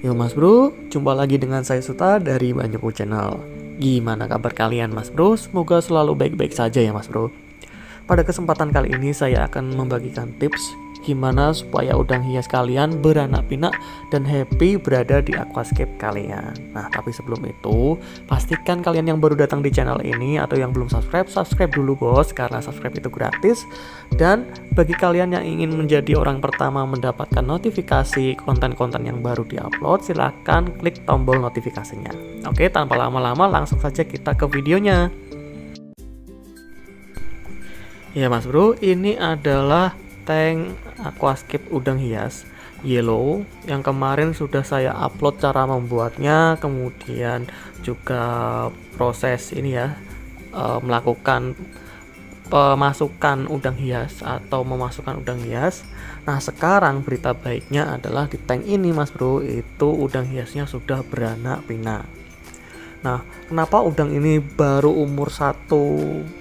Yo Mas Bro, jumpa lagi dengan saya Suta dari Banyoku Channel. Gimana kabar kalian Mas Bro? Semoga selalu baik-baik saja ya Mas Bro. Pada kesempatan kali ini saya akan membagikan tips gimana supaya udang hias kalian beranak pinak dan happy berada di aquascape kalian. Nah, tapi sebelum itu, pastikan kalian yang baru datang di channel ini atau yang belum subscribe, subscribe dulu bos, karena subscribe itu gratis. Dan bagi kalian yang ingin menjadi orang pertama mendapatkan notifikasi konten-konten yang baru diupload, silahkan klik tombol notifikasinya. Oke, tanpa lama-lama langsung saja kita ke videonya. Ya Mas Bro, ini adalah tank aquascape udang hias yellow yang kemarin sudah saya upload cara membuatnya, kemudian juga proses ini ya, melakukan pemasukan udang hias atau memasukkan udang hias. Nah, sekarang berita baiknya adalah di tank ini Mas Bro, itu udang hiasnya sudah beranak pinak. Nah, kenapa udang ini baru umur 1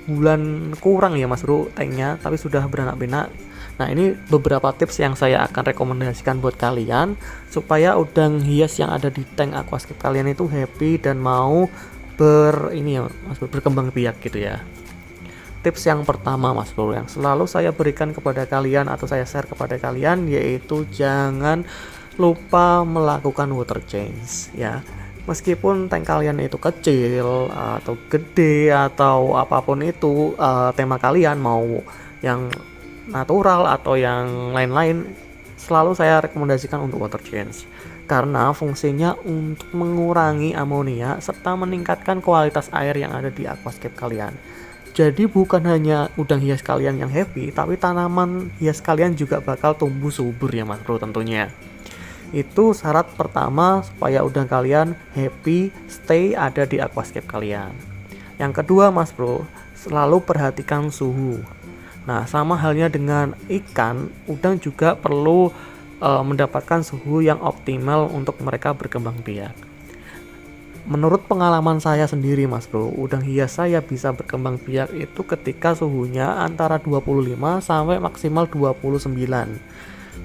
bulan kurang ya Mas Bro tanknya, tapi sudah beranak pinak? Nah, ini beberapa tips yang saya akan rekomendasikan buat kalian supaya udang hias yang ada di tank aquascape kalian itu happy dan mau berkembang biak gitu ya. Tips yang pertama Mas Bro yang selalu saya berikan kepada kalian atau saya share kepada kalian, yaitu jangan lupa melakukan water change ya. Meskipun tank kalian itu kecil atau gede atau apapun itu, tema kalian mau yang natural atau yang lain-lain, selalu saya rekomendasikan untuk water change karena fungsinya untuk mengurangi amonia serta meningkatkan kualitas air yang ada di aquascape kalian. Jadi bukan hanya udang hias kalian yang happy, tapi tanaman hias kalian juga bakal tumbuh subur ya Mas Bro tentunya. Itu syarat pertama supaya udang kalian happy stay ada di aquascape kalian. Yang kedua Mas Bro, selalu perhatikan suhu. Nah, sama halnya dengan ikan, udang juga perlu mendapatkan suhu yang optimal untuk mereka berkembang biak. Menurut pengalaman saya sendiri Mas Bro, udang hias saya bisa berkembang biak itu ketika suhunya antara 25 sampai maksimal 29.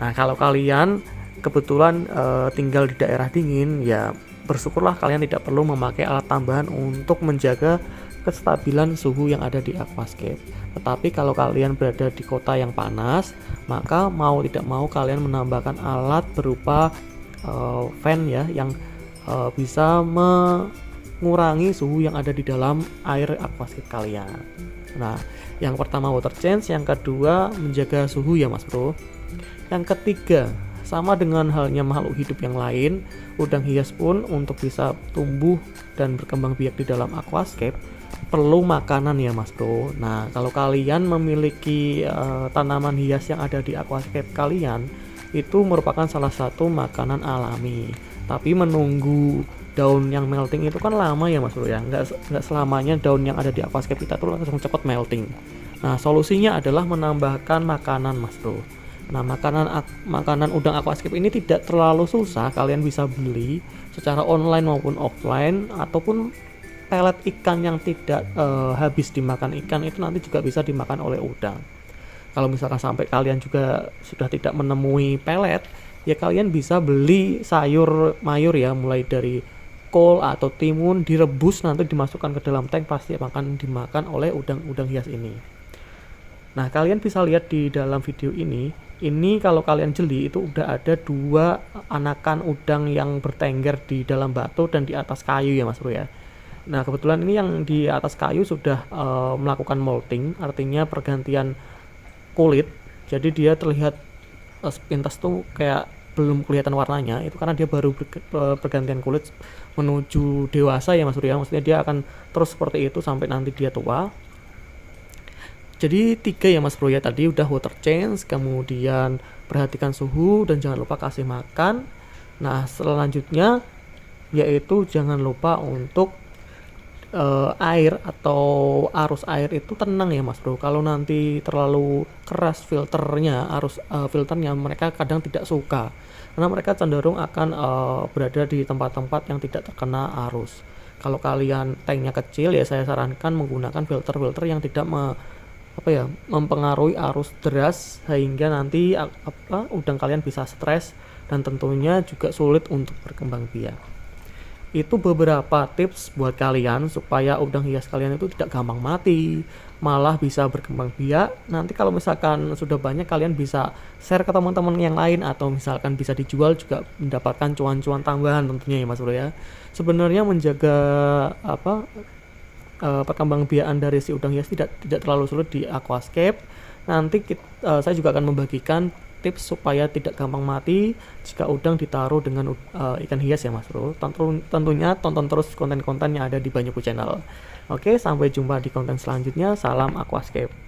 Nah, kalau kalian kebetulan tinggal di daerah dingin, ya bersyukurlah kalian tidak perlu memakai alat tambahan untuk menjaga kestabilan suhu yang ada di aquascape. Tetapi kalau kalian berada di kota yang panas, maka mau tidak mau kalian menambahkan alat berupa fan ya, yang bisa mengurangi suhu yang ada di dalam air aquascape kalian. Nah, yang pertama water change, yang kedua menjaga suhu ya Mas Bro. Yang ketiga, sama dengan halnya makhluk hidup yang lain, udang hias pun untuk bisa tumbuh dan berkembang biak di dalam aquascape perlu makanan ya Mas Bro. Nah, kalau kalian memiliki tanaman hias yang ada di aquascape kalian, itu merupakan salah satu makanan alami. Tapi menunggu daun yang melting itu kan lama ya Mas Bro ya. Nggak selamanya daun yang ada di aquascape kita tuh langsung cepat melting. Nah, solusinya adalah menambahkan makanan Mas Bro. Nah, makanan udang aquascape ini tidak terlalu susah, kalian bisa beli secara online maupun offline, ataupun pelet ikan yang tidak habis dimakan ikan itu nanti juga bisa dimakan oleh udang. Kalau misalkan sampai kalian juga sudah tidak menemui pelet, ya kalian bisa beli sayur mayur ya, mulai dari kol atau timun, direbus nanti dimasukkan ke dalam tank, pasti akan dimakan oleh udang-udang hias ini. Nah, kalian bisa lihat di dalam video ini kalau kalian jeli itu udah ada 2 anakan udang yang bertengger di dalam batu dan di atas kayu ya Mas Bro ya. Nah, kebetulan ini yang di atas kayu sudah melakukan molting, artinya pergantian kulit. Jadi dia terlihat sepintas tuh kayak belum kelihatan warnanya, itu karena dia baru pergantian kulit menuju dewasa ya Mas Bro ya. Maksudnya dia akan terus seperti itu sampai nanti dia tua. Jadi 3 ya Mas Bro ya, tadi udah water change, kemudian perhatikan suhu, dan jangan lupa kasih makan. Nah, selanjutnya yaitu jangan lupa untuk air atau arus air itu tenang ya Mas Bro. Kalau nanti terlalu keras filternya, filternya mereka kadang tidak suka karena mereka cenderung akan berada di tempat-tempat yang tidak terkena arus. Kalau kalian tanknya kecil ya saya sarankan menggunakan filter-filter yang tidak apa ya, mempengaruhi arus deras sehingga nanti udang kalian bisa stres dan tentunya juga sulit untuk berkembang biak. Itu beberapa tips buat kalian supaya udang hias kalian itu tidak gampang mati, malah bisa berkembang biak. Nanti kalau misalkan sudah banyak, kalian bisa share ke teman-teman yang lain atau misalkan bisa dijual juga mendapatkan cuan-cuan tambahan tentunya ya Mas Bro ya. Sebenarnya menjaga perkembangbiakan dari si udang hias tidak terlalu sulit di aquascape. Nanti saya juga akan membagikan tips supaya tidak gampang mati jika udang ditaruh dengan ikan hias ya Mas Bro. Tentunya tonton terus konten-konten yang ada di Banyuku Channel. Oke, sampai jumpa di konten selanjutnya. Salam aquascape.